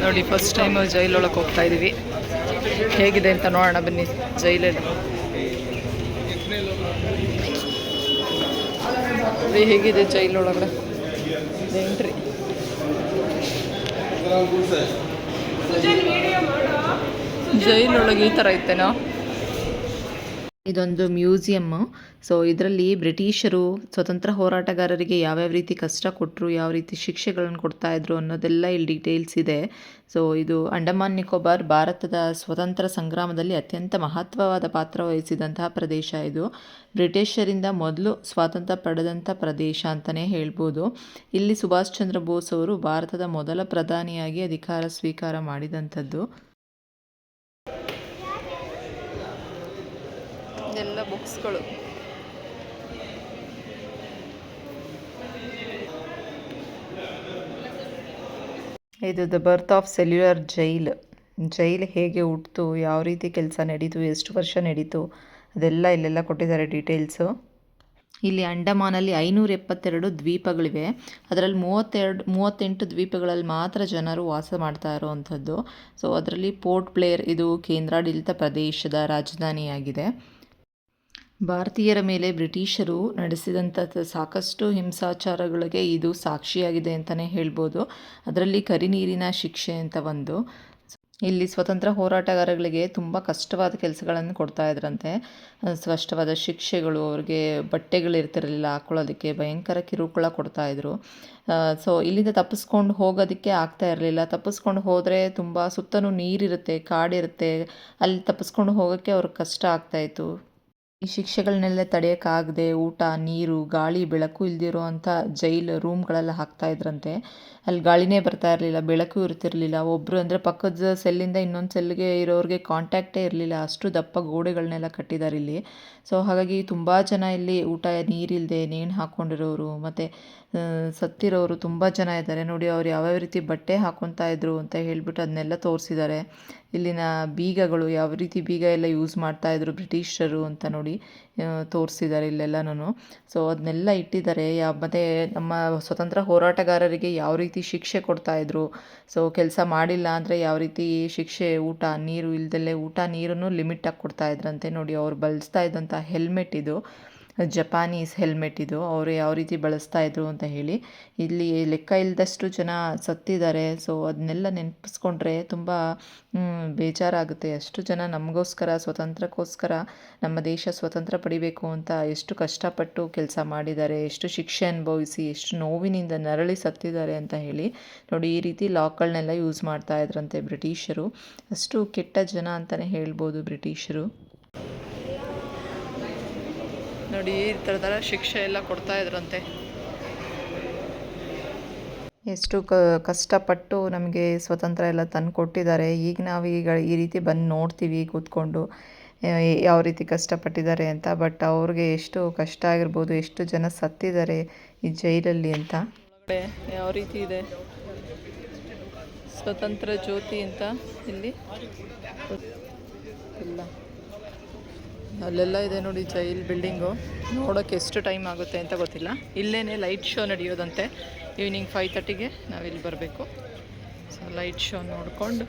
ನೋಡಿ first time ಜೈಲೊಳಗೆ ಹೋಗ್ತಾ ಇದ್ದೀವಿ. ಹೇಗಿದೆ ಅಂತ ನೋಡೋಣ ಬನ್ನಿ. ಜೈಲಲ್ಲಿ ಹೇಗಿದೆ ಜೈಲೊಳಗಡೆ ಎಂಟ್ರಿ. ಜೈಲೊಳಗೆ ಈ ಥರ ಇತ್ತೇನೋ. ಇದೊಂದು ಮ್ಯೂಸಿಯಮ್ಮು. ಸೊ ಇದರಲ್ಲಿ ಬ್ರಿಟಿಷರು ಸ್ವತಂತ್ರ ಹೋರಾಟಗಾರರಿಗೆ ಯಾವ್ಯಾವ ರೀತಿ ಕಷ್ಟ ಕೊಟ್ಟರು, ಯಾವ ರೀತಿ ಶಿಕ್ಷೆಗಳನ್ನು ಕೊಡ್ತಾಯಿದ್ರು ಅನ್ನೋದೆಲ್ಲ ಇಲ್ಲಿ ಡೀಟೇಲ್ಸ್ ಇದೆ. ಸೊ ಇದು ಅಂಡಮಾನ್ ನಿಕೋಬಾರ್ ಭಾರತದ ಸ್ವತಂತ್ರ ಸಂಗ್ರಾಮದಲ್ಲಿ ಅತ್ಯಂತ ಮಹತ್ವವಾದ ಪಾತ್ರ ವಹಿಸಿದಂತಹ ಪ್ರದೇಶ. ಇದು ಬ್ರಿಟಿಷರಿಂದ ಮೊದಲು ಸ್ವಾತಂತ್ರ್ಯ ಪಡೆದಂಥ ಪ್ರದೇಶ ಅಂತಲೇ ಹೇಳ್ಬೋದು. ಇಲ್ಲಿ ಸುಭಾಷ್ ಚಂದ್ರ ಬೋಸ್ ಅವರು ಭಾರತದ ಮೊದಲ ಪ್ರಧಾನಿಯಾಗಿ ಅಧಿಕಾರ ಸ್ವೀಕಾರ ಮಾಡಿದಂಥದ್ದು. ಎಲ್ಲ ಬುಕ್ಸ್ಗಳು. ಇದು the birth of cellular jail ಹೇಗೆ ಹುಟ್ಟಿತು, ಯಾವ ರೀತಿ ಕೆಲಸ ನಡೀತು, ಎಷ್ಟು ವರ್ಷ ನಡೀತು ಅದೆಲ್ಲ ಇಲ್ಲೆಲ್ಲ ಕೊಟ್ಟಿದ್ದಾರೆ ಡೀಟೇಲ್ಸು. ಇಲ್ಲಿ ಅಂಡಮಾನಲ್ಲಿ 572 ದ್ವೀಪಗಳಿವೆ. ಅದರಲ್ಲಿ 38 ದ್ವೀಪಗಳಲ್ಲಿ ಮಾತ್ರ ಜನರು ವಾಸ ಮಾಡ್ತಾ ಇರೋವಂಥದ್ದು. ಸೊ ಅದರಲ್ಲಿ ಪೋರ್ಟ್ ಬ್ಲೇರ್ ಇದು ಕೇಂದ್ರಾಡಳಿತ ಪ್ರದೇಶದ ರಾಜಧಾನಿಯಾಗಿದೆ. ಭಾರತೀಯರ ಮೇಲೆ ಬ್ರಿಟಿಷರು ನಡೆಸಿದಂಥ ಸಾಕಷ್ಟು ಹಿಂಸಾಚಾರಗಳಿಗೆ ಇದು ಸಾಕ್ಷಿಯಾಗಿದೆ ಅಂತಲೇ ಹೇಳ್ಬೋದು. ಅದರಲ್ಲಿ ಕರಿನೀರಿನ ಶಿಕ್ಷೆ ಅಂತ ಒಂದು. ಇಲ್ಲಿ ಸ್ವತಂತ್ರ ಹೋರಾಟಗಾರಗಳಿಗೆ ತುಂಬ ಕಷ್ಟವಾದ ಕೆಲಸಗಳನ್ನು ಕೊಡ್ತಾ ಇದ್ರಂತೆ. ಸ್ಪಷ್ಟವಾದ ಶಿಕ್ಷೆಗಳು, ಅವ್ರಿಗೆ ಬಟ್ಟೆಗಳಿರ್ತಿರಲಿಲ್ಲ ಹಾಕ್ಕೊಳ್ಳೋದಕ್ಕೆ, ಭಯಂಕರ ಕಿರುಕುಳ ಕೊಡ್ತಾಯಿದ್ರು. ಸೊ ಇಲ್ಲಿಂದ ತಪ್ಪಿಸ್ಕೊಂಡು ಹೋಗೋದಕ್ಕೆ ಆಗ್ತಾ ಇರಲಿಲ್ಲ. ತಪ್ಪಿಸ್ಕೊಂಡು ಹೋದರೆ ತುಂಬ ಸುತ್ತಲೂ ನೀರಿರುತ್ತೆ, ಕಾಡಿರುತ್ತೆ, ಅಲ್ಲಿ ತಪ್ಪಿಸ್ಕೊಂಡು ಹೋಗೋಕ್ಕೆ ಅವ್ರಿಗೆ ಕಷ್ಟ ಆಗ್ತಾಯಿತ್ತು. ಈ ಶಿಕ್ಷೆಗಳನ್ನೆಲ್ಲ ತಡೆಯೋಕ್ಕಾಗದೆ ಊಟ, ನೀರು, ಗಾಳಿ, ಬೆಳಕು ಇಲ್ದಿರೋ ಅಂಥ ಜೈಲ್ ರೂಮ್ಗಳೆಲ್ಲ ಹಾಕ್ತಾಯಿದ್ರಂತೆ. ಅಲ್ಲಿ ಗಾಳಿನೇ ಬರ್ತಾ ಇರಲಿಲ್ಲ, ಬೆಳಕು ಇರ್ತಿರಲಿಲ್ಲ. ಒಬ್ಬರು ಅಂದರೆ ಪಕ್ಕದ ಸೆಲ್ಲಿಂದ ಇನ್ನೊಂದು ಸೆಲ್ಗೆ ಇರೋರಿಗೆ ಕಾಂಟ್ಯಾಕ್ಟೇ ಇರಲಿಲ್ಲ, ಅಷ್ಟು ದಪ್ಪ ಗೋಡೆಗಳನ್ನೆಲ್ಲ ಕಟ್ಟಿದ್ದಾರೆ ಇಲ್ಲಿ. ಸೊ ಹಾಗಾಗಿ ತುಂಬ ಜನ ಇಲ್ಲಿ ಊಟ ನೀರಿಲ್ಲದೆ ನೇಣು ಹಾಕ್ಕೊಂಡಿರೋರು ಮತ್ತು ಸತ್ತಿರೋರು ತುಂಬ ಜನ ಇದ್ದಾರೆ. ನೋಡಿ ಅವ್ರು ಯಾವ್ಯಾವ ರೀತಿ ಬಟ್ಟೆ ಹಾಕ್ಕೊತಾ ಇದ್ರು ಅಂತ ಹೇಳ್ಬಿಟ್ಟು ಅದನ್ನೆಲ್ಲ ತೋರಿಸಿದ್ದಾರೆ. ಇಲ್ಲಿನ ಬೀಗಗಳು, ಯಾವ ರೀತಿ ಬೀಗ ಎಲ್ಲ ಯೂಸ್ ಮಾಡ್ತಾಯಿದ್ರು ಬ್ರಿಟಿಷರು ಅಂತ ನೋಡಿ ತೋರಿಸಿದ್ದಾರೆ ಇಲ್ಲೆಲ್ಲನೂ. ಸೊ ಅದನ್ನೆಲ್ಲ ಇಟ್ಟಿದ್ದಾರೆ. ಮತ್ತು ನಮ್ಮ ಸ್ವತಂತ್ರ ಹೋರಾಟಗಾರರಿಗೆ ಯಾವ ರೀತಿ ಶಿಕ್ಷೆ ಕೊಡ್ತಾಯಿದ್ರು, ಸೊ ಕೆಲಸ ಮಾಡಿಲ್ಲ ಅಂದರೆ ಯಾವ ರೀತಿ ಶಿಕ್ಷೆ, ಊಟ ನೀರು ಇಲ್ದಲ್ಲೇ ಊಟ ನೀರನ್ನು ಲಿಮಿಟಾಗಿ ಕೊಡ್ತಾಯಿದ್ರಂತೆ. ನೋಡಿ ಅವ್ರು ಬಳಸ್ತಾ ಇದ್ದಂಥ ಹೆಲ್ಮೆಟ್ ಇದು ಜಪಾನೀಸ್ ಹೆಲ್ಮೆಟ್ ಇದು. ಅವರು ಯಾವ ರೀತಿ ಬಳಸ್ತಾಯಿದ್ರು ಅಂತ ಹೇಳಿ ಇಲ್ಲಿ ಲೆಕ್ಕ ಇಲ್ಲದಷ್ಟು ಜನ ಸತ್ತಿದ್ದಾರೆ. ಸೊ ಅದನ್ನೆಲ್ಲ ನೆನಪಿಸ್ಕೊಂಡ್ರೆ ತುಂಬ ಬೇಜಾರಾಗುತ್ತೆ. ಎಷ್ಟು ಜನ ನಮಗೋಸ್ಕರ, ಸ್ವತಂತ್ರಕ್ಕೋಸ್ಕರ, ನಮ್ಮ ದೇಶ ಸ್ವತಂತ್ರ ಪಡಿಬೇಕು ಅಂತ ಎಷ್ಟು ಕಷ್ಟಪಟ್ಟು ಕೆಲಸ ಮಾಡಿದ್ದಾರೆ, ಎಷ್ಟು ಶಿಕ್ಷೆ ಅನುಭವಿಸಿ, ಎಷ್ಟು ನೋವಿನಿಂದ ನರಳಿ ಸತ್ತಿದ್ದಾರೆ ಅಂತ ಹೇಳಿ. ನೋಡಿ ಈ ರೀತಿ ಲಾಕ್ಗಳನ್ನೆಲ್ಲ ಯೂಸ್ ಮಾಡ್ತಾ ಇದ್ರಂತೆ ಬ್ರಿಟಿಷರು. ಅಷ್ಟು ಕೆಟ್ಟ ಜನ ಅಂತಲೇ ಹೇಳ್ಬೋದು ಬ್ರಿಟಿಷರು. ನೋಡಿ ಈ ಥರ ಶಿಕ್ಷೆ ಎಲ್ಲ ಕೊಡ್ತಾ ಇದ್ರಂತೆ. ಎಷ್ಟು ಕಷ್ಟಪಟ್ಟು ನಮಗೆ ಸ್ವತಂತ್ರ ಎಲ್ಲ ತಂದು ಕೊಟ್ಟಿದ್ದಾರೆ. ಈಗ ನಾವು ಈ ರೀತಿ ಬಂದು ನೋಡ್ತೀವಿ ಕೂತ್ಕೊಂಡು ಯಾವ ರೀತಿ ಕಷ್ಟಪಟ್ಟಿದ್ದಾರೆ ಅಂತ. ಬಟ್ ಅವ್ರಿಗೆ ಎಷ್ಟು ಕಷ್ಟ ಆಗಿರ್ಬೋದು, ಎಷ್ಟು ಜನ ಸತ್ತಿದ್ದಾರೆ ಈ ಜೈಲಲ್ಲಿ ಅಂತ. ಯಾವ ರೀತಿ ಇದೆ ಸ್ವತಂತ್ರ ಜ್ಯೋತಿ ಅಂತ ಇಲ್ಲಿ ಇಲ್ಲ, ಅಲ್ಲೆಲ್ಲ ಇದೆ ನೋಡಿ ಜೈಲ್ ಬಿಲ್ಡಿಂಗು. ನೋಡೋಕ್ಕೆ ಎಷ್ಟು ಟೈಮ್ ಆಗುತ್ತೆ ಅಂತ ಗೊತ್ತಿಲ್ಲ. ಇಲ್ಲೇ ಲೈಟ್ ಶೋ ನಡೆಯೋದಂತೆ. ಈವ್ನಿಂಗ್ 5:30ಗೆ ನಾವಿಲ್ಲಿ ಬರಬೇಕು. ಸೊ ಲೈಟ್ ಶೋ ನೋಡಿಕೊಂಡು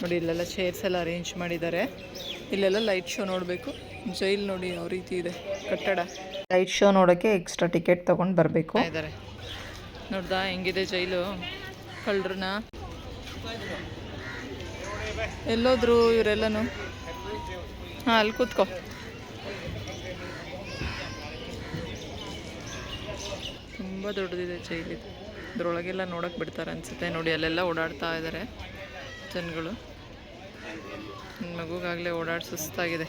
ನೋಡಿ ಇಲ್ಲೆಲ್ಲ ಚೇರ್ಸ್ ಎಲ್ಲ ಅರೇಂಜ್ ಮಾಡಿದ್ದಾರೆ. ಇಲ್ಲೆಲ್ಲ ಲೈಟ್ ಶೋ ನೋಡಬೇಕು. ಜೈಲ್ ನೋಡಿ ಯಾವ ರೀತಿ ಇದೆ ಕಟ್ಟಡ. ಲೈಟ್ ಶೋ ನೋಡೋಕ್ಕೆ ಎಕ್ಸ್ಟ್ರಾ ಟಿಕೆಟ್ ತೊಗೊಂಡು ಬರಬೇಕು ಇದ್ದಾರೆ. ನೋಡ್ದಾ ಹೆಂಗಿದೆ ಜೈಲು. ಕಳ್ಳರನ್ನ ಎಲ್ಲೋದ್ರು ಇವರೆಲ್ಲನೂ. ಹಾಂ ಅಲ್ಲಿ ಕೂತ್ಕೋ. ತುಂಬ ದೊಡ್ಡದಿದೆ ಜೈಲಿದು. ಇದ್ರೊಳಗೆಲ್ಲ ನೋಡೋಕೆ ಬಿಡ್ತಾರೆ ಅನಿಸುತ್ತೆ. ನೋಡಿ ಅಲ್ಲೆಲ್ಲ ಓಡಾಡ್ತಾ ಇದ್ದಾರೆ ಜನಗಳು. ನನ್ನ ಮಗುಗಾಗಲೇ ಓಡಾಡಿ ಸುಸ್ತಾಗಿದೆ.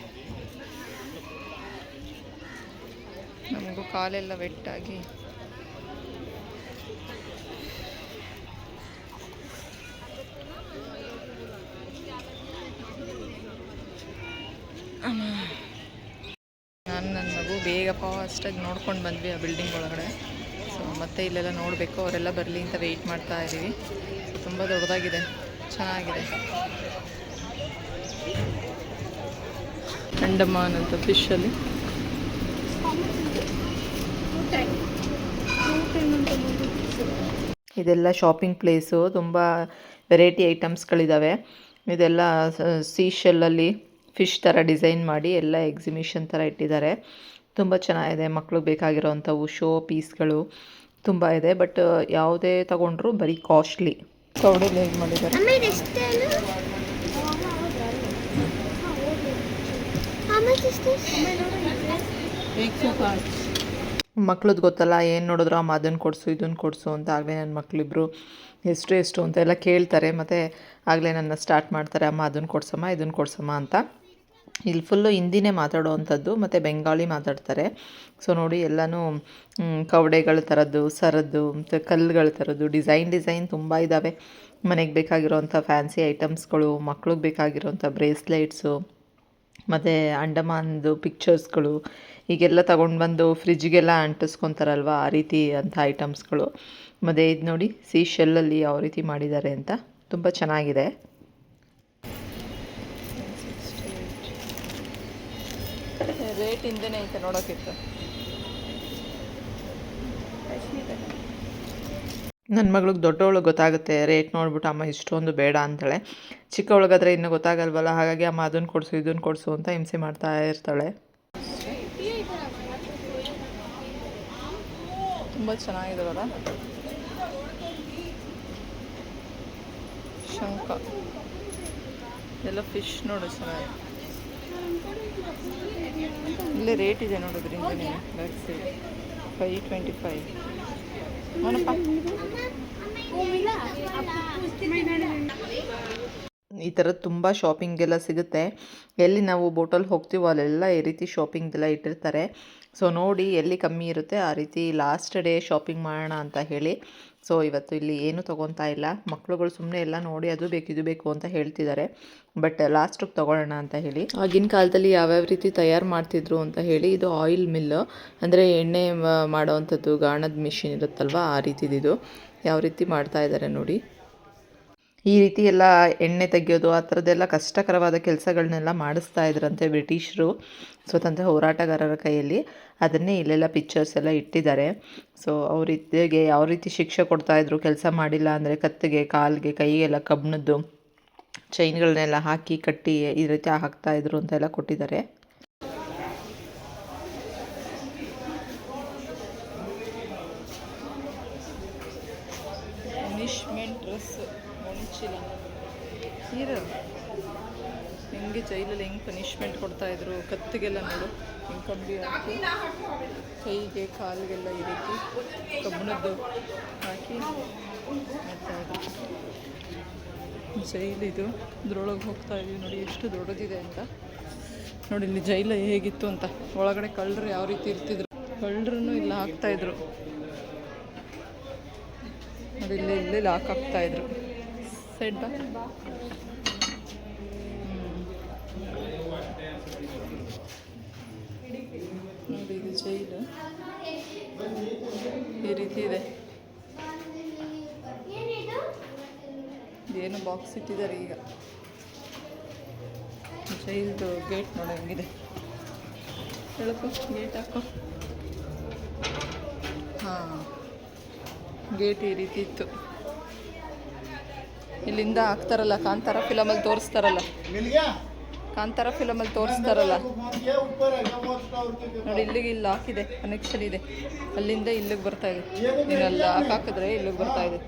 ನಮಗೂ ಕಾಲೆಲ್ಲ ವೆಟ್ಟಾಗಿ ನನ್ನ ಮಗು ಬೇಗ ಫಾಸ್ಟಾಗಿ ನೋಡ್ಕೊಂಡು ಬಂದ್ವಿ ಆ ಬಿಲ್ಡಿಂಗ್ ಒಳಗಡೆ. ಸೊ ಮತ್ತೆ ಇಲ್ಲೆಲ್ಲ ನೋಡಬೇಕು, ಅವರೆಲ್ಲ ಬರಲಿ ಅಂತ ವೆಯ್ಟ್ ಮಾಡ್ತಾ ಇದ್ದೀವಿ. ತುಂಬ ದೊಡ್ಡದಾಗಿದೆ, ಚೆನ್ನಾಗಿದೆ. ಅಂಡಮಾನ್ ಅಂತ ಫಿಶಲ್ಲಿ ಇದೆಲ್ಲ ಶಾಪಿಂಗ್ ಪ್ಲೇಸು, ತುಂಬ ವೆರೈಟಿ ಐಟಮ್ಸ್ಗಳಿದ್ದಾವೆ. ಇದೆಲ್ಲ ಸೀಶೆಲ್ಲಲ್ಲಿ ಫಿಶ್ ಥರ ಡಿಸೈನ್ ಮಾಡಿ ಎಲ್ಲ ಎಕ್ಸಿಬಿಷನ್ ಥರ ಇಟ್ಟಿದ್ದಾರೆ. ತುಂಬ ಚೆನ್ನಾಗಿದೆ. ಮಕ್ಳಿಗೆ ಬೇಕಾಗಿರೋವಂಥವು ಶೋ ಪೀಸ್ಗಳು ತುಂಬ ಇದೆ. ಬಟ್ ಯಾವುದೇ ತಗೊಂಡ್ರು ಬರೀ ಕಾಸ್ಟ್ಲಿ. ಕವಡೆಲ್ಲಿ ಹೇಗೆ ಮಾಡಿದ್ದಾರೆ. ಮಕ್ಳದ್ದು ಗೊತ್ತಲ್ಲ, ಏನು ನೋಡಿದ್ರು ಅಮ್ಮ ಅದನ್ನು ಕೊಡಿಸು ಇದನ್ನು ಕೊಡಿಸು ಅಂತ. ಆಗಲೇ ನನ್ನ ಮಕ್ಕಳಿಬ್ರು ಎಷ್ಟು ಅಂತ ಎಲ್ಲ ಕೇಳ್ತಾರೆ. ಮತ್ತು ಆಗಲೇ ನನ್ನ ಸ್ಟಾರ್ಟ್ ಮಾಡ್ತಾರೆ, ಅಮ್ಮ ಅದನ್ನು ಕೊಡ್ಸಮ್ಮ ಇದನ್ನು ಕೊಡ್ಸಮ್ಮ ಅಂತ. ಇಲ್ಲಿ ಫುಲ್ಲು ಹಿಂದಿನೇ ಮಾತಾಡೋವಂಥದ್ದು ಮತ್ತು ಬೆಂಗಾಳಿ ಮಾತಾಡ್ತಾರೆ. ಸೊ ನೋಡಿ ಎಲ್ಲನೂ ಕವಡೆಗಳ ಥರದ್ದು, ಸರದ್ದು ಮತ್ತು ಕಲ್ಲುಗಳ ಥರದ್ದು ಡಿಸೈನ್ ತುಂಬ ಇದ್ದಾವೆ. ಮನೆಗೆ ಬೇಕಾಗಿರೋವಂಥ ಫ್ಯಾನ್ಸಿ ಐಟಮ್ಸ್ಗಳು, ಮಕ್ಳಿಗೆ ಬೇಕಾಗಿರೋವಂಥ ಬ್ರೇಸ್ಲೆಟ್ಸು ಮತ್ತು ಅಂಡಮಾನ್ದು ಪಿಕ್ಚರ್ಸ್ಗಳು, ಈಗೆಲ್ಲ ತಗೊಂಡು ಬಂದು ಫ್ರಿಜ್ಗೆಲ್ಲ ಅಂಟಿಸ್ಕೊತಾರಲ್ವ, ಆ ರೀತಿ ಅಂಥ ಐಟಮ್ಸ್ಗಳು. ಮತ್ತು ಇದು ನೋಡಿ ಸೀಶೆಲ್ಲಲ್ಲಿ ಯಾವ ರೀತಿ ಮಾಡಿದ್ದಾರೆ ಅಂತ, ತುಂಬ ಚೆನ್ನಾಗಿದೆ. ರೇಟ್ ಹಿಂದೆನೇ ಐತೆ ನೋಡೋಕ್ಕಿತ್ತು. ನನ್ನ ಮಗಳಿಗೆ ದೊಡ್ಡವಳಿಗೆ ಗೊತ್ತಾಗುತ್ತೆ ರೇಟ್ ನೋಡ್ಬಿಟ್ಟು, ಅಮ್ಮ ಇಷ್ಟೊಂದು ಬೇಡ ಅಂತಾಳೆ. ಚಿಕ್ಕವಳಿಗಾದರೆ ಇನ್ನೂ ಗೊತ್ತಾಗಲ್ವಲ್ಲ, ಹಾಗಾಗಿ ಅಮ್ಮ ಅದನ್ನು ಕೊಡಿಸು ಇದನ್ನು ಕೊಡಿಸು ಅಂತ ಹಿಂಸೆ ಮಾಡ್ತಾ ಇರ್ತಾಳೆ. ತುಂಬ ಚೆನ್ನಾಗಿದಾವಲ್ಲ. ಶಂಖ ಎಲ್ಲ ಫಿಶ್ ನೋಡು ಚೆನ್ನಾಗಿ. ಇಲ್ಲೇ ರೇಟ್ ಇದೆ ನೋಡೋದ್ರಿಂದ ಬ್ಯಾಕ್ ಸೈಡ್ 525. ಈ ಥರದ್ದು ತುಂಬ ಶಾಪಿಂಗೆಲ್ಲ ಸಿಗುತ್ತೆ. ಎಲ್ಲಿ ನಾವು ಬೋಟಲ್ಲಿ ಹೋಗ್ತೀವೋ ಅಲ್ಲೆಲ್ಲ ಈ ರೀತಿ ಶಾಪಿಂಗ್ದೆಲ್ಲ ಇಟ್ಟಿರ್ತಾರೆ. ಸೊ ನೋಡಿ ಎಲ್ಲಿ ಕಮ್ಮಿ ಇರುತ್ತೆ ಆ ರೀತಿ ಲಾಸ್ಟ್ ಡೇ ಶಾಪಿಂಗ್ ಮಾಡೋಣ ಅಂತ ಹೇಳಿ. ಸೊ ಇವತ್ತು ಇಲ್ಲಿ ಏನೂ ತೊಗೊತಾ ಇಲ್ಲ. ಮಕ್ಳುಗಳು ಸುಮ್ಮನೆ ಎಲ್ಲ ನೋಡಿ ಅದು ಬೇಕು ಇದು ಬೇಕು ಅಂತ ಹೇಳ್ತಿದ್ದಾರೆ. ಬಟ್ ಲಾಸ್ಟಿಗೆ ತೊಗೊಳ್ಳೋಣ ಅಂತ ಹೇಳಿ. ಆಗಿನ ಕಾಲದಲ್ಲಿ ಯಾವ್ಯಾವ ರೀತಿ ತಯಾರು ಮಾಡ್ತಿದ್ರು ಅಂತ ಹೇಳಿ, ಇದು ಆಯಿಲ್ ಮಿಲ್ಲು, ಅಂದರೆ ಎಣ್ಣೆ ಮಾಡೋವಂಥದ್ದು ಗಾಣದ ಮಿಷಿನ್ ಇರುತ್ತಲ್ವ, ಆ ರೀತಿದು ಯಾವ ರೀತಿ ಮಾಡ್ತಾ ಇದ್ದಾರೆ ನೋಡಿ. ಈ ರೀತಿ ಎಲ್ಲ ಎಣ್ಣೆ ತೆಗೆಯೋದು ಆ ಥರದ್ದೆಲ್ಲ ಕಷ್ಟಕರವಾದ ಕೆಲಸಗಳನ್ನೆಲ್ಲ ಮಾಡಿಸ್ತಾ ಇದ್ರಂತೆ ಬ್ರಿಟಿಷರು, ಸ್ವತಂತ್ರ ಹೋರಾಟಗಾರರ ಕೈಯಲ್ಲಿ. ಅದನ್ನೇ ಇಲ್ಲೆಲ್ಲ ಪಿಕ್ಚರ್ಸ್ ಎಲ್ಲ ಇಟ್ಟಿದ್ದಾರೆ. ಸೊ ಅವ್ರ ಇದ್ದಿಗೆ ಯಾವ ರೀತಿ ಶಿಕ್ಷೆ ಕೊಡ್ತಾಯಿದ್ರು, ಕೆಲಸ ಮಾಡಿಲ್ಲ ಅಂದರೆ ಕತ್ತಿಗೆ, ಕಾಲಿಗೆ, ಕೈಗೆಲ್ಲ ಕಬ್ಬಿಣದ್ದು ಚೈನ್ಗಳನ್ನೆಲ್ಲ ಹಾಕಿ ಕಟ್ಟಿ ಈ ರೀತಿ ಹಾಕ್ತಾಯಿದ್ರು ಅಂತೆಲ್ಲ ಕೊಟ್ಟಿದ್ದಾರೆ. ಪನಿಷ್ಮೆಂಟ್ ಡ್ರೆಸ್ ಮುಂಚಿನ ಹೆಂಗೆ ಜೈಲಲ್ಲಿ ಹೆಂಗೆ ಪನಿಷ್ಮೆಂಟ್ ಕೊಡ್ತಾಯಿದ್ರು, ಕತ್ತಿಗೆಲ್ಲ ನೋಡು ಹಿಂಗೆ ಕಂಬಿ ಹಾಕಿ, ಕೈಗೆ ಕಾಲಿಗೆಲ್ಲ ಈ ರೀತಿ ಕಬ್ಬಿಣದ್ದು ಹಾಕಿ ಮಾಡ್ತಾಯಿದ್ರು. ಜೈಲಿದು ಇದ್ರೊಳಗೆ ಹೋಗ್ತಾ ಇದೀವಿ ನೋಡಿ, ಎಷ್ಟು ದೊಡ್ಡದಿದೆ ಅಂತ ನೋಡಿ. ಇಲ್ಲಿ ಜೈಲು ಹೇಗಿತ್ತು ಅಂತ, ಒಳಗಡೆ ಕಳ್ಳರು ಯಾವ ರೀತಿ ಇರ್ತಿದ್ರು, ಕಳ್ಳರನ್ನು ಇಲ್ಲ ಹಾಕ್ತಾಯಿದ್ರು ನೋಡಿ. ಇಲ್ಲೇ ಲಾಕ್ ಹಾಕ್ತಾಯಿದ್ರು. ಸೆಡ್ ನೋಡಿ, ಇದು ಜೈಲು ಈ ರೀತಿ ಇದೆ. ಏನು ಬಾಕ್ಸ್ ಇಟ್ಟಿದ್ದಾರೆ ಈಗ. ಜೈಲ್ದು ಗೇಟ್ ನೋಡಿ ಹೆಂಗಿದೆ, ಹೇಳಪ್ಪ ಗೇಟ್ ಹಾಕೋ. ಹಾಂ, ಗೇಟ್ ಈ ರೀತಿ ಇತ್ತು. ಇಲ್ಲಿಂದ ಹಾಕ್ತಾರಲ್ಲ, ಕಾಂತಾರ ಫಿಲಮಲ್ಲಿ ತೋರಿಸ್ತಾರಲ್ಲ, ಕಾಂತಾರ ಫಿಲಮಲ್ಲಿ ತೋರಿಸ್ತಾರಲ್ಲ ನೋಡಿ, ಇಲ್ಲಿಗೆ ಇಲ್ಲಿ ಹಾಕಿದೆ, ಕನೆಕ್ಷನ್ ಇದೆ. ಅಲ್ಲಿಂದ ಇಲ್ಲಿಗೆ ಬರ್ತಾ ಇದೆ. ನೀನಲ್ಲಿ ಲಾಕ್ ಹಾಕಿದ್ರೆ ಇಲ್ಲಿಗೆ ಬರ್ತಾ ಇದೆ.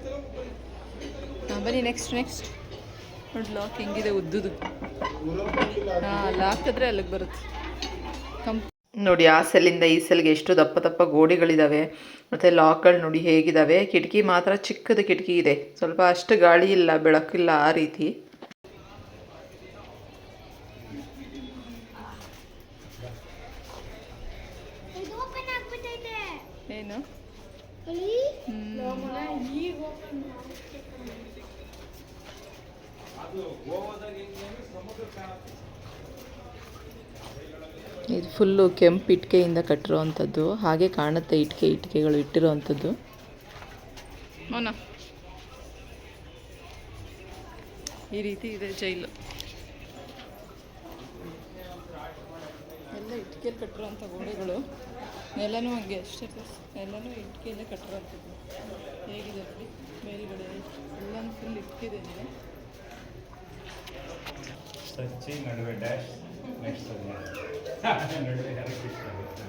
ಬನ್ನಿ ನೆಕ್ಸ್ಟ್ ನೋಡಿ, ಲಾಕ್ ಹೆಂಗಿದೆ ಉದ್ದುದು. ಹಾಂ, ಲಾಕ್ ಹಾಕಿದ್ರೆ ಅಲ್ಲಿಗೆ ಬರುತ್ತೆ. ನೋಡಿ, ಆ ಸೆಲ್ಲಿಂದ ಈ ಸೆಲ್ಗೆ ಎಷ್ಟು ದಪ್ಪ ದಪ್ಪ ಗೋಡೆಗಳಿದ್ದಾವೆ. ಮತ್ತು ಲಾಕ್ಗಳು ನೋಡಿ ಹೇಗಿದ್ದಾವೆ. ಕಿಟಕಿ ಮಾತ್ರ ಚಿಕ್ಕದ ಕಿಟಕಿ ಇದೆ, ಸ್ವಲ್ಪ ಅಷ್ಟು ಗಾಳಿ ಇಲ್ಲ, ಬೆಳಕಿಲ್ಲ, ಆ ರೀತಿ. ಏನು ಇದು ಫುಲ್ಲು ಕೆಂಪು ಇಟ್ಟಿಗೆಯಿಂದ ಕಟ್ಟಿರೋವಂಥದ್ದು. ಹಾಗೆ ಕಾಣುತ್ತೆ ಇಟ್ಟಿಗೆಗಳು ಇಟ್ಟಿರೋವಂಥದ್ದು. ಈ ರೀತಿ ಇದೆ ಜೈಲು. ಎಲ್ಲ ಇಟ್ಟಿಗೆಯಲ್ಲಿ ಕಟ್ಟಿರೋವಂಥ ಗೋಡೆಗಳು. ಎಲ್ಲನೂ ಹಂಗೆ ಅಷ್ಟೇ, ಎಲ್ಲನೂ ಇಟ್ಕೆಯಲ್ಲೇ ಕಟ್ಟಿರೋಂಥದ್ದು. ಹೇಗಿದೆ ನೋಡಿ ಮೇಲ್ಗಡೆ ಎಲ್ಲನೂ ಫುಲ್ ಇಟ್ಕಿದೆ. ಸಚ್ಚಿ ನಡುವೆ ಡ್ಯಾಶ್ ನೆಕ್ಸ್ಟ್ ನಡುವೆ ಯಾರಿಗೆ ಇಷ್ಟ ಆಗುತ್ತೆ.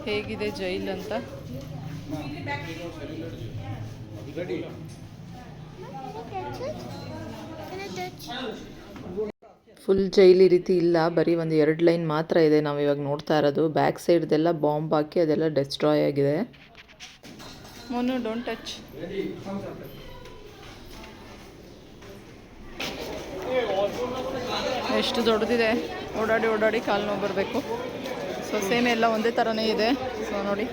ಹೇಗಿದೆ ಜೈಲ್ ಅಂತ. ಫುಲ್ ಜೈಲ್ ಈ ರೀತಿ ಇಲ್ಲ, ಬರೀ ಒಂದು 2 ಲೈನ್ ಮಾತ್ರ ಇದೆ ನಾವು ಇವಾಗ ನೋಡ್ತಾ ಇರೋದು. ಬ್ಯಾಕ್ ಸೈಡ್ದೆಲ್ಲ ಬಾಂಬ್ ಹಾಕಿ ಅದೆಲ್ಲ ಡೆಸ್ಟ್ರಾಯ್ ಆಗಿದೆ. ಮೊನ್ನು ಡೋಂಟ್ ಟಚ್. ಎಷ್ಟು ದೊಡ್ಡದಿದೆ, ಓಡಾಡಿ ಓಡಾಡಿ ಕಾಲು ನೋವು ಬರಬೇಕು. ಸೊ ಸೇಮ್ ಎಲ್ಲ ಒಂದೇ ಥರನೇ ಇದೆ. ಸೊ ನೋಡಿ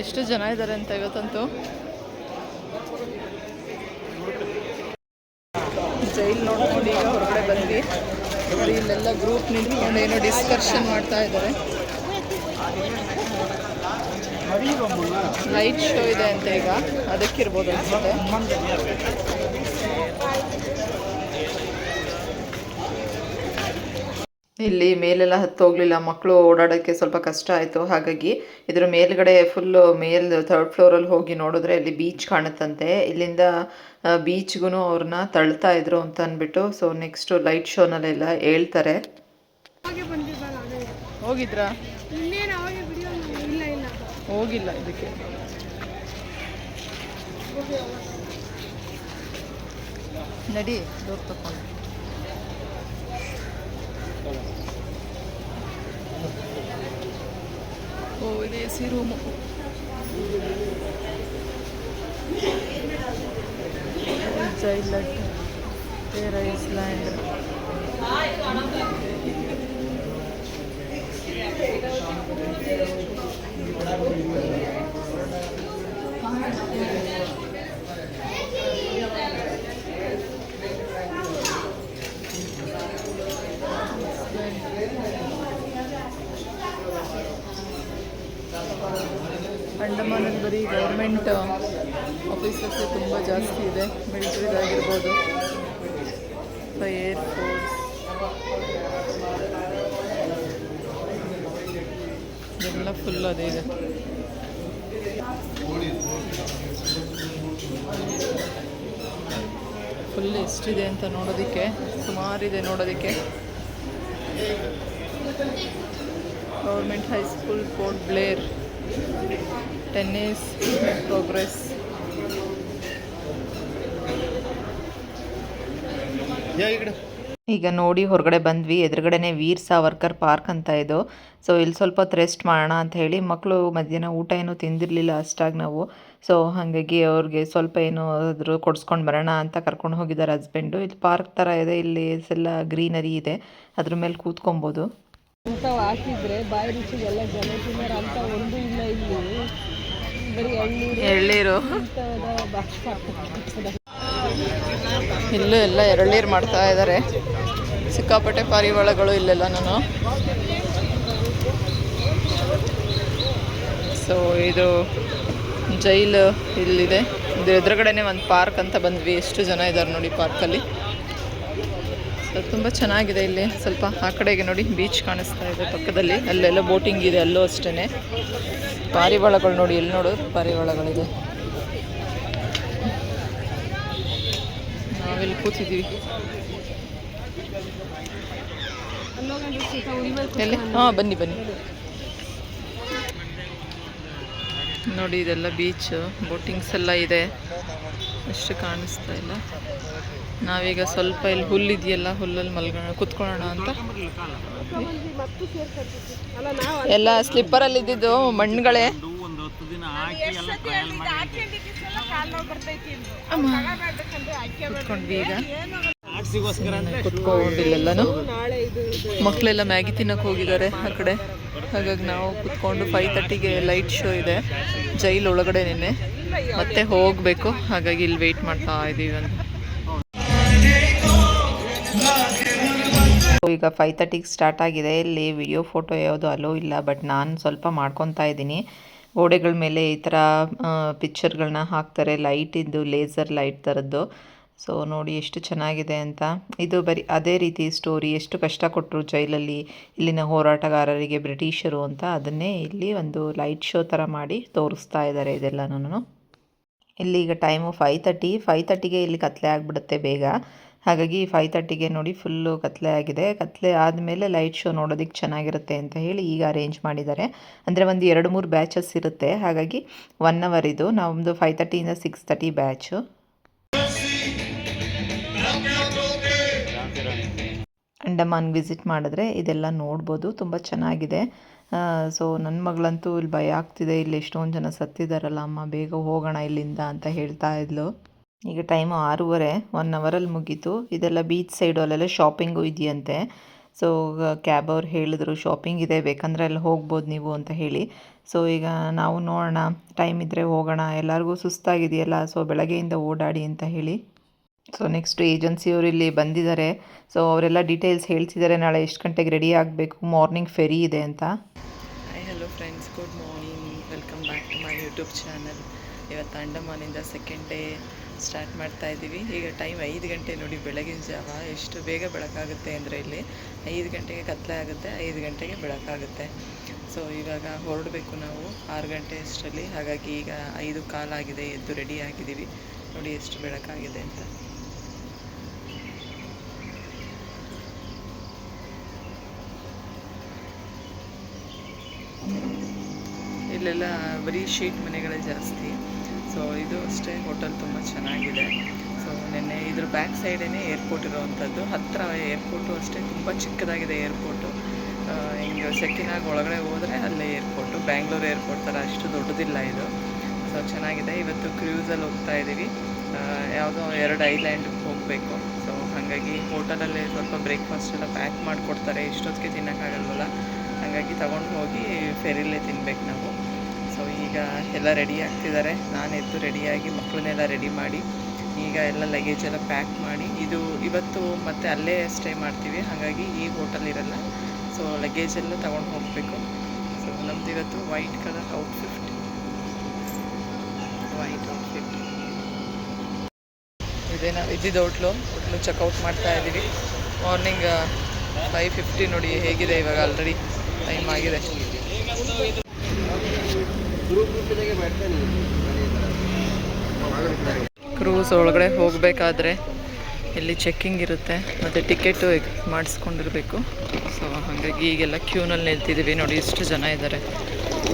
ಎಷ್ಟು ಜನ ಇದ್ದಾರೆ ಅಂತ ಇವತ್ತಂತೂ. ಜೈಲ್ ನೋಡ್ಕೊಂಡು ಈಗ ಹೊರಗಡೆ ಬಂದ್ವಿ. ಇಲ್ಲೆಲ್ಲ ಗ್ರೂಪ್ ನಿಂತ್ಕೊಂಡು ಏನೋ ಡಿಸ್ಕಷನ್ ಮಾಡ್ತಾ ಇದ್ದಾರೆ. ಲೈಟ್ ಶೋ ಇದೆ ಅಂತ ಈಗ, ಅದಕ್ಕಿರ್ಬೋದು ಅನ್ಸುತ್ತೆ. ಇಲ್ಲಿ ಮೇಲೆಲ್ಲ ಹತ್ತೋಗ್ಲಿಲ್ಲ, ಮಕ್ಕಳು ಓಡಾಡೋಕ್ಕೆ ಸ್ವಲ್ಪ ಕಷ್ಟ ಆಯಿತು. ಹಾಗಾಗಿ ಇದರ ಮೇಲ್ಗಡೆ ಫುಲ್ಲು 3rd ಫ್ಲೋರಲ್ಲಿ ಹೋಗಿ ನೋಡಿದ್ರೆ ಅಲ್ಲಿ ಬೀಚ್ ಕಾಣುತ್ತಂತೆ. ಇಲ್ಲಿಂದ ಬೀಚ್ಗೂ ಅವ್ರನ್ನ ತಳ್ತಾ ಇದ್ರು ಅಂತ ಅಂದ್ಬಿಟ್ಟು. ಸೊ ನೆಕ್ಸ್ಟ್ ಲೈಟ್ ಶೋನಲ್ಲೆಲ್ಲ ಹೇಳ್ತಾರೆ. ಹೋಗಿದ್ರಾ? ಹೋಗಿಲ್ಲ ಇದಕ್ಕೆ. ನಡಿ ಡೋರ್ ತಗೊಂಡು. ಓ ಇದು ಎ ಸಿ ರೂಮು. ಜೈಲ್ ಟೇರ್ ಐಸ್ಲ್ಯಾಂಡ್. ಅಂಡಮಾನಲ್ಲಿ ಬರೀ ಗೌರ್ಮೆಂಟ್ ಆಫೀಸರ್ಸೇ ತುಂಬ ಜಾಸ್ತಿ ಇದೆ. ಮಿಲಿಟರಿದಾಗಿರ್ಬೋದು, ಏರ್ ಫೋರ್ಸ್ ಎಲ್ಲ ಫುಲ್ ಅದೇ ಇದೆ. ಫುಲ್ ಎಷ್ಟಿದೆ ಅಂತ ನೋಡೋದಕ್ಕೆ ಸುಮಾರಿದೆ ನೋಡೋದಕ್ಕೆ. Government high school Port Blair, tennis progress. ಈಗ ನೋಡಿ ಹೊರಗಡೆ ಬಂದ್ವಿ. ಎದುರುಗಡೆನೇ ವೀರ್ ಸಾವರ್ಕರ್ ಪಾರ್ಕ್ ಅಂತ ಇದು. ಸೊ ಇಲ್ಲಿ ಸ್ವಲ್ಪ ಹೊತ್ತು ರೆಸ್ಟ್ ಮಾಡೋಣ ಅಂತ ಹೇಳಿ, ಮಕ್ಕಳು ಮಧ್ಯಾಹ್ನ ಊಟ ಏನೂ ತಿಂದಿರಲಿಲ್ಲ ಅಷ್ಟಾಗಿ ನಾವು. ಸೊ ಹಾಗಾಗಿ ಅವ್ರಿಗೆ ಸ್ವಲ್ಪ ಏನೋ ಆದರೂ ಕೊಡಿಸ್ಕೊಂಡು ಬರೋಣ ಅಂತ ಕರ್ಕೊಂಡು ಹೋಗಿದ್ದಾರೆ ಹಸ್ಬೆಂಡು. ಇಲ್ಲಿ ಪಾರ್ಕ್ ಥರ ಇದೆ, ಇಲ್ಲಿ ಎಲ್ಲ ಗ್ರೀನರಿ ಇದೆ, ಅದ್ರ ಮೇಲೆ ಕೂತ್ಕೊಬೋದು. ಹಾಕಿದ್ರೆ ಬಾಯಿ ರುಚಿಗೆಲ್ಲ ಜನ ತಿನ್ನೋರು ಅಂತ ಒಂದು ಇಲ್ಲ. ಇಲ್ಲಿ ಬರೀ ಎಳ್ನೀರು, ಇಲ್ಲೂ ಎಲ್ಲ ಎಳ್ನೀರು ಮಾಡ್ತಾ ಇದ್ದಾರೆ. ಸಿಕ್ಕಾಪಟ್ಟೆ ಪಾರಿವಾಳಗಳು ಇಲ್ಲೆಲ್ಲ. ನಾನು ಸೊ ಇದು ಜೈಲು ಇಲ್ಲಿದೆ. ಇದು ಎದುರುಗಡೆನೇ ಒಂದು ಪಾರ್ಕ್ ಅಂತ ಬಂದ್ವಿ. ಎಷ್ಟು ಜನ ಇದ್ದಾರೆ ನೋಡಿ ಪಾರ್ಕಲ್ಲಿ. ಸೊ ತುಂಬ ಚೆನ್ನಾಗಿದೆ. ಇಲ್ಲಿ ಸ್ವಲ್ಪ ಆ ಕಡೆಗೆ ನೋಡಿ ಬೀಚ್ ಕಾಣಿಸ್ತಾ ಇದೆ ಪಕ್ಕದಲ್ಲಿ. ಅಲ್ಲೆಲ್ಲ ಬೋಟಿಂಗ್ ಇದೆ, ಅಲ್ಲೂ ಅಷ್ಟೇ. ಪಾರಿವಾಳಗಳು ನೋಡಿ, ಎಲ್ಲಿ ನೋಡು ಪಾರಿವಾಳಗಳಿದೆ. ನಾವಿಲ್ಲಿ ಕೂತಿದ್ದೀವಿ. ಎಲ್ಲಿ? ಹಾಂ ಬನ್ನಿ ಬನ್ನಿ ನೋಡಿ, ಇದೆಲ್ಲ ಬೀಚ್, ಬೋಟಿಂಗ್ಸ್ ಎಲ್ಲ ಇದೆ. ಅಷ್ಟು ಕಾಣಿಸ್ತಾ ಇಲ್ಲ. ನಾವೀಗ ಸ್ವಲ್ಪ ಇಲ್ಲಿ ಹುಲ್ಲಿದೆಯಲ್ಲ, ಹುಲ್ಲಲ್ಲಿ ಕುತ್ಕೊಳ್ಳೋಣ ಅಂತ. ಎಲ್ಲ ಸ್ಲಿಪ್ಪರಲ್ಲಿ ಇದ್ದಿದ್ದು ಮಣ್ಣುಗಳೇ. ಕುತ್ಕೊಂಡ್ವಿ ಈಗ, ಕುತ್ಕೊಂಡಿಲ್ಲೆಲ್ಲನು. ಮಕ್ಕಳೆಲ್ಲ ಮ್ಯಾಗಿ ತಿನ್ನಕ್ಕೆ ಹೋಗಿದ್ದಾರೆ ಆ ಕಡೆ. ಹಾಗಾಗಿ ನಾವು ಕುತ್ಕೊಂಡು 5:30ಗೆ ಲೈಟ್ ಶೋ ಇದೆ ಜೈಲ್ ಒಳಗಡೆ. ನಿನ್ನೆ ಮತ್ತೆ ಹೋಗಬೇಕು, ಹಾಗಾಗಿ ಇಲ್ಲಿ ವೆಯ್ಟ್ ಮಾಡ್ತಾ ಇದ್ದೀವಿ ಅಂತ. ಈಗ 5:30ಗೆ ಸ್ಟಾರ್ಟ್ ಆಗಿದೆ. ಇಲ್ಲಿ ವಿಡಿಯೋ ಫೋಟೋ ಯಾವುದು ಅಲೋ ಇಲ್ಲ, ಬಟ್ ನಾನು ಸ್ವಲ್ಪ ಮಾಡ್ಕೊತಾ ಇದ್ದೀನಿ. ಗೋಡೆಗಳ ಮೇಲೆ ಈ ಥರ ಪಿಕ್ಚರ್ಗಳನ್ನ ಹಾಕ್ತಾರೆ, ಲೈಟಿಂದು ಲೇಸರ್ ಲೈಟ್ ಥರದ್ದು. ಸೊ ನೋಡಿ ಎಷ್ಟು ಚೆನ್ನಾಗಿದೆ ಅಂತ. ಇದು ಬರೀ ಅದೇ ರೀತಿ ಸ್ಟೋರಿ, ಎಷ್ಟು ಕಷ್ಟ ಕೊಟ್ಟರು ಜೈಲಲ್ಲಿ ಇಲ್ಲಿನ ಹೋರಾಟಗಾರರಿಗೆ ಬ್ರಿಟಿಷರು ಅಂತ, ಅದನ್ನೇ ಇಲ್ಲಿ ಒಂದು ಲೈಟ್ ಶೋ ಥರ ಮಾಡಿ ತೋರಿಸ್ತಾ ಇದ್ದಾರೆ ಇದೆಲ್ಲನೂ. ಇಲ್ಲಿ ಈಗ ಟೈಮು 5:30ಗೆ ಇಲ್ಲಿ ಕತ್ಲೆ ಆಗಿಬಿಡುತ್ತೆ ಬೇಗ. ಹಾಗಾಗಿ 5:30ಗೆ ನೋಡಿ ಫುಲ್ಲು ಕತ್ಲೆ ಆಗಿದೆ. ಕತ್ಲೆ ಆದಮೇಲೆ ಲೈಟ್ ಶೋ ನೋಡೋದಕ್ಕೆ ಚೆನ್ನಾಗಿರುತ್ತೆ ಅಂತ ಹೇಳಿ ಈಗ ಅರೇಂಜ್ ಮಾಡಿದ್ದಾರೆ. ಅಂದರೆ ಒಂದು 2-3 ಬ್ಯಾಚಸ್ ಇರುತ್ತೆ, ಹಾಗಾಗಿ 1 ಅವರ್ ಇದು. ನಮ್ಮದು 5:30ಇಂದ 6:30 ಬ್ಯಾಚು. ಅಂಡಮಾನ್ ವಿಸಿಟ್ ಮಾಡಿದ್ರೆ ಇದೆಲ್ಲ ನೋಡ್ಬೋದು, ತುಂಬ ಚೆನ್ನಾಗಿದೆ. ಸೊ ನನ್ನ ಮಗಳಂತೂ ಇಲ್ಲಿ ಭಯ ಆಗ್ತಿದೆ, ಇಲ್ಲಿ ಎಷ್ಟೊಂದು ಜನ ಸತ್ತಿದ್ದಾರಲ್ಲ ಅಮ್ಮ, ಬೇಗ ಹೋಗೋಣ ಇಲ್ಲಿಂದ ಅಂತ ಹೇಳ್ತಾ ಇದ್ಲು. ಈಗ ಟೈಮು 6:30, 1 ಅವರಲ್ಲಿ ಮುಗೀತು. ಇದೆಲ್ಲ ಬೀಚ್ ಸೈಡು, ಅಲ್ಲೆಲ್ಲ ಶಾಪಿಂಗು ಇದೆಯಂತೆ. ಸೊ ಕ್ಯಾಬ್ ಅವ್ರು ಹೇಳಿದ್ರು ಶಾಪಿಂಗ್ ಇದೆ, ಬೇಕಂದರೆ ಅಲ್ಲಿ ಹೋಗ್ಬೋದು ನೀವು ಅಂತ ಹೇಳಿ. ಸೊ ಈಗ ನಾವು ನೋಡೋಣ, ಟೈಮ್ ಇದ್ದರೆ ಹೋಗೋಣ, ಎಲ್ಲರಿಗೂ ಸುಸ್ತಾಗಿದೆಯಲ್ಲ, ಸೊ ಬೆಳಗ್ಗೆಯಿಂದ ಓಡಾಡಿ ಅಂತ ಹೇಳಿ. ಸೊ ನೆಕ್ಸ್ಟ್ ಏಜೆನ್ಸಿಯವರು ಇಲ್ಲಿ ಬಂದಿದ್ದಾರೆ. ಸೊ ಅವರೆಲ್ಲ ಡೀಟೇಲ್ಸ್ ಹೇಳ್ತಿದ್ದಾರೆ, ನಾಳೆ ಎಷ್ಟು ಗಂಟೆಗೆ ರೆಡಿ ಆಗಬೇಕು, ಮಾರ್ನಿಂಗ್ ಫೆರಿ ಇದೆ ಅಂತ. Hi hello friends, good morning, welcome back to my YouTube channel. ಇವತ್ತು ಅಂಡಮಾನಿಂದ ಸೆಕೆಂಡ್ ಡೇ ಸ್ಟಾರ್ಟ್ ಮಾಡ್ತಾ ಇದ್ದೀವಿ. ಈಗ ಟೈಮ್ 5 ಗಂಟೆ ನೋಡಿ, ಬೆಳಗಿನ ಜಾವ. ಎಷ್ಟು ಬೇಗ ಬೆಳಕಾಗುತ್ತೆ ಅಂದರೆ ಇಲ್ಲಿ 5 ಗಂಟೆಗೆ ಕತ್ಲೆ ಆಗುತ್ತೆ, 5 ಗಂಟೆಗೆ ಬೆಳಕಾಗುತ್ತೆ. ಸೊ ಇವಾಗ ಹೊರಡಬೇಕು ನಾವು 6 ಗಂಟೆ ಅಷ್ಟರಲ್ಲಿ. ಹಾಗಾಗಿ ಈಗ 5:15 ಆಗಿದೆ, ಎದ್ದು ರೆಡಿ ಆಗಿದ್ದೀವಿ. ನೋಡಿ ಎಷ್ಟು ಬೆಳಕಾಗಿದೆ ಅಂತ. ಇಲ್ಲೆಲ್ಲ ಬರೀ ಶೀಟ್ ಮನೆಗಳೇ ಜಾಸ್ತಿ. ಸೊ ಇದು ಅಷ್ಟೇ, ಹೋಟೆಲ್ ತುಂಬ ಚೆನ್ನಾಗಿದೆ. ಸೊ ನೆನ್ನೆ ಇದ್ರ ಬ್ಯಾಕ್ ಸೈಡೇ ಏರ್ಪೋರ್ಟ್ ಇರೋವಂಥದ್ದು. ಹತ್ತಿರ ಏರ್ಪೋರ್ಟು ಅಷ್ಟೇ, ತುಂಬ ಚಿಕ್ಕದಾಗಿದೆ ಏರ್ಪೋರ್ಟು. ಹಿಂಗೆ ಸೆಕ್ಕಿನಾಗಿ ಒಳಗಡೆ ಹೋದರೆ ಅಲ್ಲೇ ಏರ್ಪೋರ್ಟು. ಬ್ಯಾಂಗ್ಳೂರು ಏರ್ಪೋರ್ಟ್ ಥರ ಅಷ್ಟು ದೊಡ್ಡದಿಲ್ಲ ಇದು. ಸೊ ಚೆನ್ನಾಗಿದೆ. ಇವತ್ತು ಕ್ರೂಸಲ್ಲಿ ಹೋಗ್ತಾ ಇದ್ದೀವಿ, ಯಾವುದೋ 2 ಐಲ್ಯಾಂಡ್ಗೆ ಹೋಗಬೇಕು. ಸೊ ಹಾಗಾಗಿ ಹೋಟೆಲಲ್ಲಿ ಸ್ವಲ್ಪ ಬ್ರೇಕ್ಫಾಸ್ಟ್ ಎಲ್ಲ ಪ್ಯಾಕ್ ಮಾಡಿಕೊಡ್ತಾರೆ, ಇಷ್ಟೊತ್ತಿಗೆ ತಿನ್ನೋಕ್ಕಾಗಲ್ವಲ್ಲ, ಹಾಗಾಗಿ ತಗೊಂಡು ಹೋಗಿ ಫೆರಿಲೇ ತಿನ್ಬೇಕು ನಾವು. ಸೊ ಈಗ ಎಲ್ಲ ರೆಡಿ ಆಗ್ತಿದ್ದಾರೆ. ನಾನು ಎದ್ದು ರೆಡಿಯಾಗಿ ಮಕ್ಕಳನ್ನೆಲ್ಲ ರೆಡಿ ಮಾಡಿ ಈಗ ಎಲ್ಲ ಲಗೇಜ್ ಎಲ್ಲ ಪ್ಯಾಕ್ ಮಾಡಿ, ಇದು ಇವತ್ತು ಮತ್ತೆ ಅಲ್ಲೇ ಸ್ಟೇ ಮಾಡ್ತೀವಿ, ಹಾಗಾಗಿ ಈ ಹೋಟೆಲ್ ಇರಲ್ಲ. ಸೊ ಲಗೇಜ್ ಎಲ್ಲ ತಗೊಂಡು ಹೋಗಬೇಕು. ಸೊ ನಮ್ಮದು ಇವತ್ತು ವೈಟ್ ಕಲರ್ ಔಟ್ಫಿಟ್. ಇದೇ ನಾವು ಇದ್ದಿದ್ದು ಹೋಟ್ಲು ಚೆಕ್ಔಟ್ ಮಾಡ್ತಾ ಇದ್ದೀವಿ. ಮಾರ್ನಿಂಗ್ 5:50 ನೋಡಿ ಹೇಗಿದೆ ಇವಾಗ, ಆಲ್ರೆಡಿ ಟೈಮ್ ಆಗಿದೆ. ಕ್ರೂಸ್ ಒಳಗಡೆ ಹೋಗಬೇಕಾದ್ರೆ ಇಲ್ಲಿ ಚೆಕ್ಕಿಂಗ್ ಇರುತ್ತೆ, ಮತ್ತು ಟಿಕೆಟು ಮಾಡಿಸ್ಕೊಂಡಿರಬೇಕು. ಸೊ ಹಾಗಾಗಿ ಈಗೆಲ್ಲ ಕ್ಯೂನಲ್ಲಿ ನಿಲ್ತಿದ್ದೀವಿ. ನೋಡಿ ಇಷ್ಟು ಜನ ಇದ್ದಾರೆ.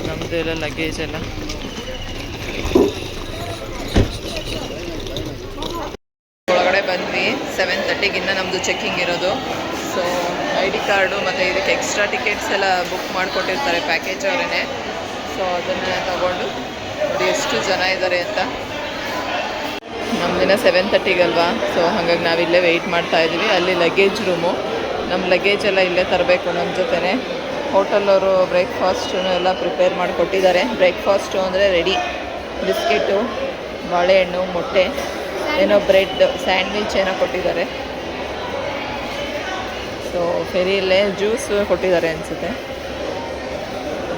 ನಮ್ಮದು ಎಲ್ಲ ಲಗೇಜ್ ಎಲ್ಲ ಒಳಗಡೆ ಬಂದ್ವಿ. 7:30ಗೆ ನಮ್ಮದು ಚೆಕ್ಕಿಂಗ್ ಇರೋದು. ಸೊ ID ಕಾರ್ಡು ಮತ್ತು ಇದಕ್ಕೆ ಎಕ್ಸ್ಟ್ರಾ ಟಿಕೆಟ್ಸ್ ಎಲ್ಲ ಬುಕ್ ಮಾಡಿಕೊಟ್ಟಿರ್ತಾರೆ ಪ್ಯಾಕೇಜ್ ಅವರೇ. ಸೊ ಅದನ್ನು ತಗೊಂಡು ನೋಡಿ ಎಷ್ಟು ಜನ ಇದ್ದಾರೆ ಅಂತ. ನಮ್ಮದಿನ 7:30ಗಲ್ವಾ, ಸೊ ಹಾಗಾಗಿ ನಾವಿಲ್ಲೇ ವೆಯ್ಟ್ ಮಾಡ್ತಾ ಇದ್ದೀವಿ. ಅಲ್ಲಿ ಲಗೇಜ್ ರೂಮು, ನಮ್ಮ ಲಗೇಜ್ ಎಲ್ಲ ಇಲ್ಲೇ ತರಬೇಕು ನಮ್ಮ ಜೊತೆನೇ. ಹೋಟೆಲವರು ಬ್ರೇಕ್ಫಾಸ್ಟು ಎಲ್ಲ ಪ್ರಿಪೇರ್ ಮಾಡಿಕೊಟ್ಟಿದ್ದಾರೆ. ಬ್ರೇಕ್ಫಾಸ್ಟು ಅಂದರೆ ರೆಡಿ, ಬಿಸ್ಕೆಟು, ಬಾಳೆಹಣ್ಣು, ಮೊಟ್ಟೆ, ಏನೋ ಬ್ರೆಡ್, ಸ್ಯಾಂಡ್ವಿಚ್ ಏನೋ ಕೊಟ್ಟಿದ್ದಾರೆ. ಸೊ ಫೆರಿಯಲ್ಲೇ ಜ್ಯೂಸ್ ಕೊಟ್ಟಿದ್ದಾರೆ ಅನಿಸುತ್ತೆ.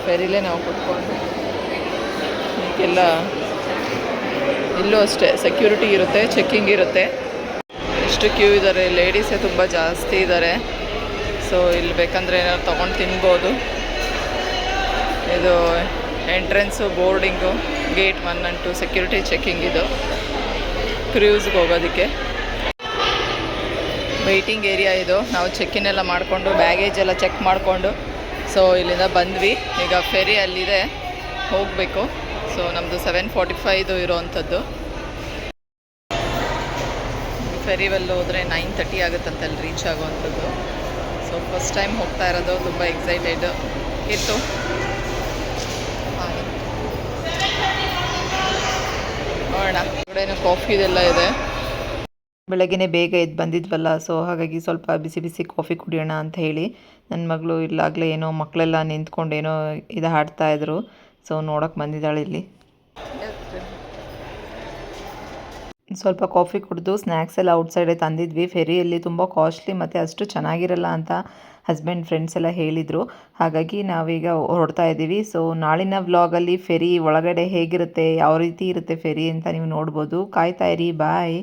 ಫೆರಿಲೇ ನಾವು ಕುತ್ಕೊಂಡು ಈಗೆಲ್ಲ ಇಲ್ಲೂ ಅಷ್ಟೇ ಸೆಕ್ಯೂರಿಟಿ ಇರುತ್ತೆ, ಚೆಕ್ಕಿಂಗ್ ಇರುತ್ತೆ. ಎಷ್ಟು ಕ್ಯೂ ಇದ್ದಾರೆ, ಲೇಡೀಸೇ ತುಂಬ ಜಾಸ್ತಿ ಇದ್ದಾರೆ. ಸೊ ಇಲ್ಲಿ ಬೇಕಂದರೆ ಏನಾದ್ರು ತೊಗೊಂಡು ತಿನ್ಬೋದು. ಇದು entrance, boarding, gate 1 and 2 security checking. ಇದು ಕ್ರೂಸ್ಗೆ ಹೋಗೋದಕ್ಕೆ ವೆಯ್ಟಿಂಗ್ ಏರಿಯಾ ಇದು. ನಾವು ಚೆಕ್ಕಿನ್ ಎಲ್ಲ ಮಾಡಿಕೊಂಡು ಬ್ಯಾಗೇಜ್ ಎಲ್ಲ ಚೆಕ್ ಮಾಡಿಕೊಂಡು ಸೊ ಇಲ್ಲಿಂದ ಬಂದ್ವಿ. ಈಗ ಫೆರಿ ಅಲ್ಲಿದೆ, ಹೋಗಬೇಕು. ಸೊ ನಮ್ಮದು 7:45 ಇರೋವಂಥದ್ದು. ಫೆರಿವಲ್ಲಿ ಹೋದರೆ 9:30 ಆಗುತ್ತಂತೆ ಅಲ್ಲಿ ರೀಚ್ ಆಗುವಂಥದ್ದು. ಸೊ ಫಸ್ಟ್ ಟೈಮ್ ಹೋಗ್ತಾ ಇರೋದು, ತುಂಬ ಎಕ್ಸೈಟೆಡ್ ಇತ್ತು. ನೋಡೋಣ, ಹೊರಗಡೆನೂ ಕಾಫಿದೆಲ್ಲ ಇದೆ. ಬೆಳಗ್ಗೆ ಬೇಗ ಎದ್ದು ಬಂದಿದ್ವಲ್ಲ, ಸೊ ಹಾಗಾಗಿ ಸ್ವಲ್ಪ ಬಿಸಿ ಬಿಸಿ ಕಾಫಿ ಕುಡಿಯೋಣ ಅಂತ ಹೇಳಿ ನನ್ನ ಮಗಳು ಇಲ್ಲಾಗಲೇ ಏನೋ ಮಕ್ಕಳೆಲ್ಲ ನಿಂತ್ಕೊಂಡು ಏನೋ ಇದು ಹಾಡ್ತಾಯಿದ್ರು. ಸೊ ನೋಡೋಕ್ಕೆ ಬಂದಿದ್ದಾಳೆ ಇಲ್ಲಿ. ಸ್ವಲ್ಪ ಕಾಫಿ ಕುಡಿದು ಸ್ನ್ಯಾಕ್ಸ್ ಎಲ್ಲ ಔಟ್ಸೈಡೇ ತಂದಿದ್ವಿ. ಫೆರಿಯಲ್ಲಿ ತುಂಬ ಕಾಸ್ಟ್ಲಿ ಮತ್ತು ಅಷ್ಟು ಚೆನ್ನಾಗಿರಲ್ಲ ಅಂತ ಹಸ್ಬೆಂಡ್ ಫ್ರೆಂಡ್ಸ್ ಎಲ್ಲ ಹೇಳಿದರು. ಹಾಗಾಗಿ ನಾವೀಗ ಹೊರಡ್ತಾ ಇದ್ದೀವಿ. ಸೊ ನಾಳಿನ ವ್ಲಾಗಲ್ಲಿ ಫೆರಿ ಒಳಗಡೆ ಹೇಗಿರುತ್ತೆ, ಯಾವ ರೀತಿ ಇರುತ್ತೆ ಫೆರಿ ಅಂತ ನೀವು ನೋಡ್ಬೋದು. ಕಾಯ್ತಾ ಇರಿ. ಬಾಯ್.